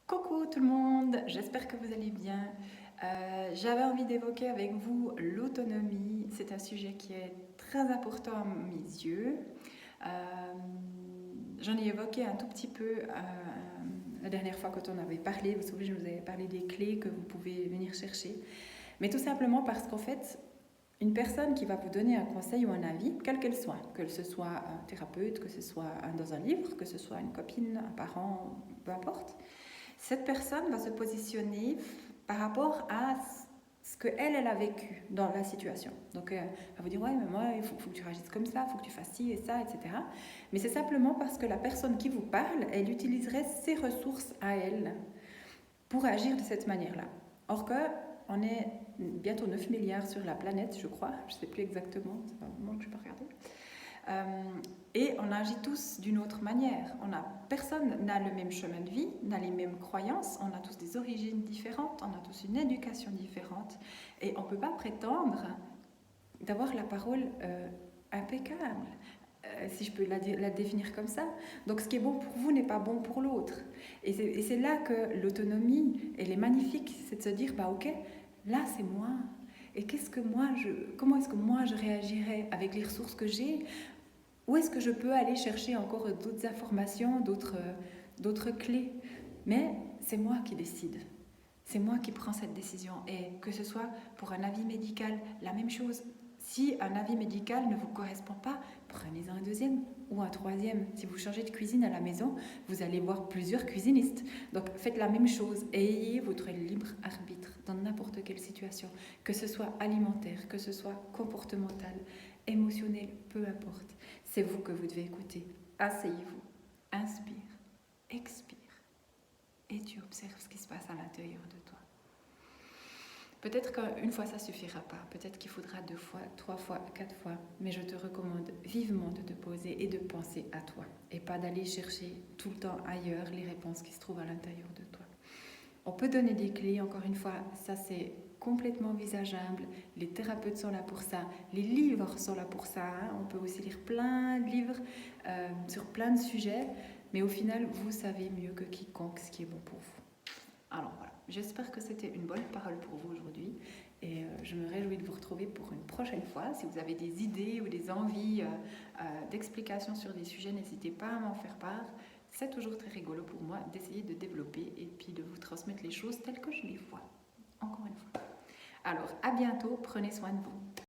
Coucou tout le monde, j'espère que vous allez bien. J'avais envie d'évoquer avec vous l'autonomie. C'est un sujet qui est très important à mes yeux. Euh, J'en ai évoqué un tout petit peu la dernière fois quand on avait parlé. Vous savez, je vous avais parlé des clés que vous pouvez venir chercher. Mais tout simplement parce qu'en fait, une personne qui va vous donner un conseil ou un avis, quel qu'elle soit, que ce soit un thérapeute, que ce soit dans un livre, que ce soit une copine, un parent, peu importe, cette personne va se positionner par rapport à ce qu'elle, elle a vécu dans la situation. Donc, elle va vous dire, ouais, mais moi, il faut que tu réagisses comme ça, il faut que tu fasses ci et ça, etc. Mais c'est simplement parce que la personne qui vous parle, elle utiliserait ses ressources à elle pour agir de cette manière-là. Or que, on est bientôt 9 milliards sur la planète, je crois, je ne sais plus exactement, c'est un moment que je n'ai pas regardé. Et on agit tous d'une autre manière. Personne n'a le même chemin de vie, n'a les mêmes croyances, on a tous des origines différentes, on a tous une éducation différente. Et on ne peut pas prétendre d'avoir la parole impeccable, si je peux la définir comme ça. Donc ce qui est bon pour vous n'est pas bon pour l'autre. Et c'est là que l'autonomie, elle est magnifique, c'est de se dire, bah ok, là c'est moi. Et comment est-ce que moi je réagirais avec les ressources que j'ai? Où est-ce que je peux aller chercher encore d'autres informations, d'autres clés? Mais c'est moi qui décide. C'est moi qui prends cette décision. Et que ce soit pour un avis médical, la même chose. Si un avis médical ne vous correspond pas, prenez-en un deuxième ou un troisième. Si vous changez de cuisine à la maison, vous allez voir plusieurs cuisinistes. Donc faites la même chose. Ayez votre libre arbitre dans n'importe quelle situation. Que ce soit alimentaire, que ce soit comportemental, émotionnel, peu importe. C'est vous que vous devez écouter. Asseyez-vous, inspire, expire et tu observes ce qui se passe à l'intérieur de toi. Peut-être qu'une fois ça suffira pas, peut-être qu'il faudra 2 fois, 3 fois, 4 fois, mais je te recommande vivement de te poser et de penser à toi et pas d'aller chercher tout le temps ailleurs les réponses qui se trouvent à l'intérieur de toi. On peut donner des clés, encore une fois, ça c'est complètement envisageable. Les thérapeutes sont là pour ça, les livres sont là pour ça. Hein. On peut aussi lire plein de livres sur plein de sujets, mais au final, vous savez mieux que quiconque ce qui est bon pour vous. Alors voilà, j'espère que c'était une bonne parole pour vous aujourd'hui et je me réjouis de vous retrouver pour une prochaine fois. Si vous avez des idées ou des envies d'explications sur des sujets, n'hésitez pas à m'en faire part. C'est toujours très rigolo pour moi d'essayer de développer et puis de vous transmettre les choses telles que je les vois. Encore une fois. Alors, à bientôt, prenez soin de vous.